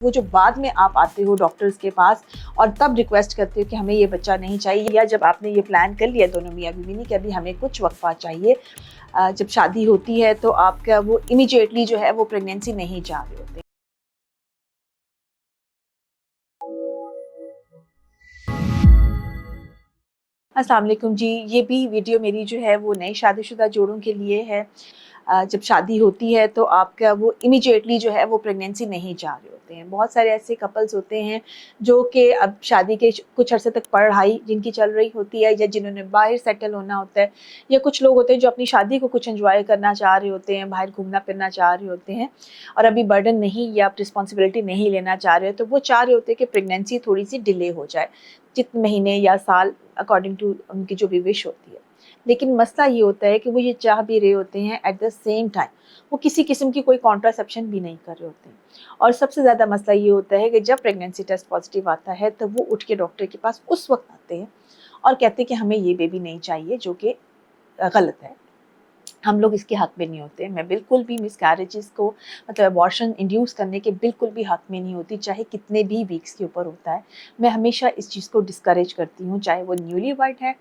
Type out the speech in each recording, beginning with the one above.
वो जो बाद में आप आते हो डॉक्टर्स के पास और तब रिक्वेस्ट करते हो कि हमें ये बच्चा नहीं चाहिए, या जब आपने ये प्लान कर लिया दोनों मियाँ बीवी ने कि अभी हमें कुछ वक्फा चाहिए, जब शादी होती है तो आपका वो इमीडिएटली जो है वो प्रेगनेंसी नहीं चाह रहे होते। अस्सलाम वालेकुम जी, ये भी वीडियो मेरी जो है वो नए शादीशुदा जोड़ों के लिए है। जब शादी होती है तो आपका वो इमीडिएटली जो है वो प्रेगनेंसी नहीं चाह रहे होते हैं। बहुत सारे ऐसे कपल्स होते हैं जो कि अब शादी के कुछ अरसे तक पढ़ाई जिनकी चल रही होती है, या जिन्होंने बाहर सेटल होना होता है, या कुछ लोग होते हैं जो अपनी शादी को कुछ एंजॉय करना चाह रहे होते हैं, बाहर घूमना फिरना चाह रहे होते हैं और अभी बर्डन नहीं या रिस्पॉन्सिबिलिटी नहीं लेना चाह रहे, तो वो चाह रहे होते हैं कि प्रेगनेंसी थोड़ी सी डिले हो जाए, जितने महीने या साल अकॉर्डिंग टू उनकी जो भी विश होती है। लेकिन मसला ये होता है कि वो ये चाह भी रहे होते हैं, एट द सेम टाइम वो किसी किस्म की कोई कॉन्ट्रासेप्शन भी नहीं कर रहे होते हैं। और सबसे ज़्यादा मसला ये होता है कि जब प्रेगनेंसी टेस्ट पॉजिटिव आता है तो वो उठ के डॉक्टर के पास उस वक्त आते हैं और कहते हैं कि हमें ये बेबी नहीं चाहिए, जो कि गलत है। हम लोग इसके हक में नहीं होते। मैं बिल्कुल भी मिसकैरेजेस को, मतलब अबॉर्शन इंड्यूस करने के बिल्कुल भी हक में नहीं होती, चाहे कितने भी वीक्स के ऊपर होता है। मैं हमेशा इस चीज़ को डिस्करेज करती हूँ, चाहे वो न्यूली वाइड है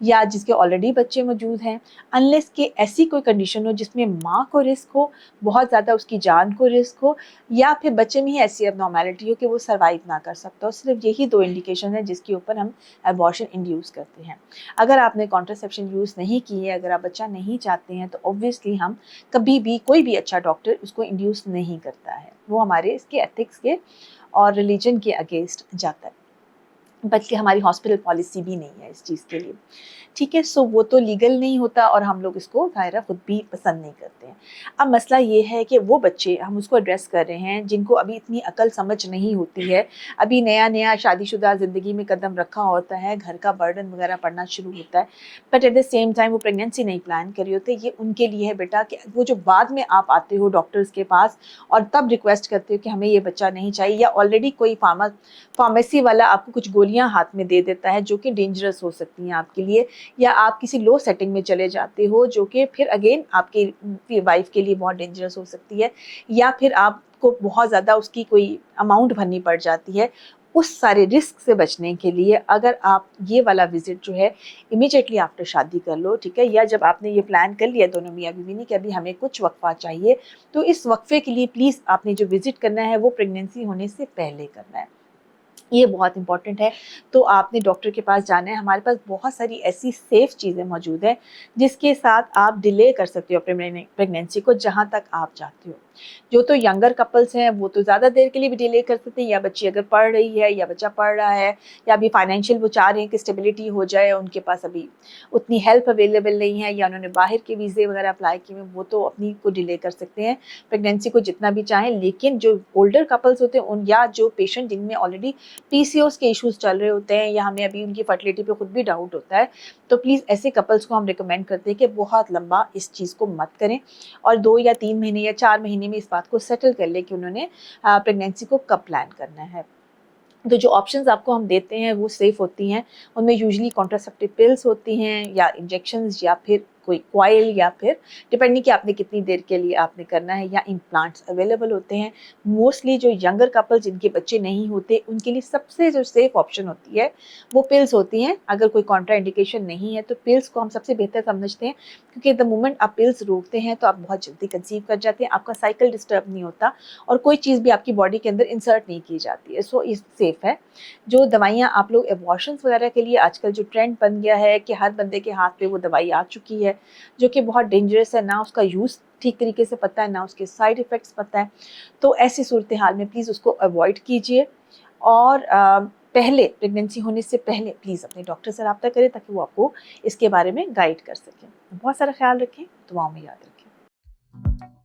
या जिसके ऑलरेडी बच्चे मौजूद हैं, अनलेस कि ऐसी कोई कंडीशन हो जिसमें माँ को रिस्क हो, बहुत ज़्यादा उसकी जान को रिस्क हो, या फिर बच्चे में ही ऐसी एबनॉर्मेलिटी हो कि वो सर्वाइव ना कर सकता हो। सिर्फ यही दो इंडिकेशन है जिसके ऊपर हम अबॉर्शन इंड्यूस करते हैं। अगर आपने कॉन्ट्रासेप्शन यूज़ नहीं की है, अगर आप बच्चा नहीं चाहते हैं, तो ऑब्वियसली हम कभी भी, कोई भी अच्छा डॉक्टर उसको इंड्यूस नहीं करता है। वो हमारे इसके एथिक्स के और रिलीजन के अगेंस्ट जाता है, बल्कि हमारी हॉस्पिटल पॉलिसी भी नहीं है इस चीज़ के लिए। ठीक है, सो वो तो लीगल नहीं होता और हम लोग इसको ज़ाहिर खुद भी पसंद नहीं करते हैं। अब मसला ये है कि वो बच्चे हम उसको एड्रेस कर रहे हैं जिनको अभी इतनी अकल समझ नहीं होती है, अभी नया नया शादीशुदा ज़िंदगी में कदम रखा होता है, घर का बर्डन वगैरह पड़ना शुरू होता है, but at the same time वो प्रेगनेंसी नहीं प्लान करी होते। ये उनके लिए है बेटा कि वो जो बाद में आप आते हो डॉक्टर्स के पास और तब रिक्वेस्ट करते हो कि हमें ये बच्चा नहीं चाहिए, या ऑलरेडी कोई फार्मेसी वाला आपको कुछ गोलियाँ हाथ में दे देता है जो कि डेंजरस हो सकती हैं आपके लिए, या आप किसी लो सेटिंग में चले जाते हो जो कि फिर अगेन आपकी वाइफ के लिए बहुत डेंजरस हो सकती है, या फिर आपको बहुत ज़्यादा उसकी कोई अमाउंट भरनी पड़ जाती है। उस सारे रिस्क से बचने के लिए अगर आप ये वाला विज़िट जो है इमीडिएटली आफ्टर शादी कर लो, ठीक है, या जब आपने ये प्लान कर लिया दोनों मियाँ बीवी ने कि अभी हमें कुछ वक्फा चाहिए, तो इस वक्फे के लिए प्लीज़ आपने जो विज़िट करना है वो प्रेगनेंसी होने से पहले करना है। ये बहुत इंपॉर्टेंट है। तो आपने डॉक्टर के पास जाना है। हमारे पास बहुत सारी ऐसी सेफ़ चीज़ें मौजूद हैं जिसके साथ आप डिले कर सकते हो अपने प्रेगनेंसी को जहाँ तक आप चाहते हो। जो तो यंगर कपल्स हैं वो तो ज़्यादा देर के लिए भी डिले कर सकते हैं, या बच्ची अगर पढ़ रही है या बच्चा पढ़ रहा है, या अभी फाइनेंशियल वो चाह रहे हैं कि स्टेबिलिटी हो जाए, उनके पास अभी उतनी हेल्प अवेलेबल नहीं है, या उन्होंने बाहर के वीज़े वगैरह अप्लाई किए हैं, वो तो अपनी को डिले कर सकते हैं प्रेगनेंसी को जितना भी चाहें। लेकिन जो ओल्डर कपल्स होते हैं उन, या जो पेशेंट जिनमें ऑलरेडी पीसीओएस के इश्यूज़ चल रहे होते हैं, या हमें अभी उनकी फर्टिलिटी पे खुद भी डाउट होता है, तो प्लीज़ ऐसे कपल्स को हम रिकमेंड करते हैं कि बहुत लंबा इस चीज़ को मत करें और 2 या 3 महीने या 4 महीने में इस बात को सेटल कर लें कि उन्होंने प्रेगनेंसी को कब प्लान करना है। तो जो ऑप्शंस आपको हम देते हैं वो सेफ़ होती हैं। उनमें यूजुअली कॉन्ट्रासेप्टिव पिल्स होती हैं, या इंजेक्शंस, या फिर कोई कॉइल, या फिर डिपेंडिंग कि आपने कितनी देर के लिए आपने करना है, या इम्प्लांट्स अवेलेबल होते हैं। मोस्टली जो यंगर कपल जिनके बच्चे नहीं होते उनके लिए सबसे जो सेफ़ ऑप्शन होती है वो पिल्स होती हैं। अगर कोई कॉन्ट्रा इंडिकेशन नहीं है तो पिल्स को हम सबसे बेहतर समझते हैं, क्योंकि द मोमेंट आप पिल्स रोकते हैं तो आप बहुत जल्दी कंसीव कर जाते हैं, आपका साइकिल डिस्टर्ब नहीं होता और कोई चीज़ भी आपकी बॉडी के अंदर इंसर्ट नहीं की जाती है। सो इस सेफ़ है। जो दवाइयाँ आप लोग एबॉर्शंस वगैरह के लिए, आजकल जो ट्रेंड बन गया है कि हर बंदे के हाथ पे वो दवाई आ चुकी है, जो कि बहुत डेंजरस है, ना उसका यूज़ ठीक तरीके से पता है, ना उसके साइड इफ़ेक्ट्स पता है। तो ऐसी सूरत हाल में प्लीज़ उसको अवॉइड कीजिए और पहले, प्रेगनेंसी होने से पहले प्लीज़ अपने डॉक्टर से राब्ता करें ताकि वो आपको इसके बारे में गाइड कर सकें। बहुत सारा ख्याल रखें, दुआओं में याद रखें।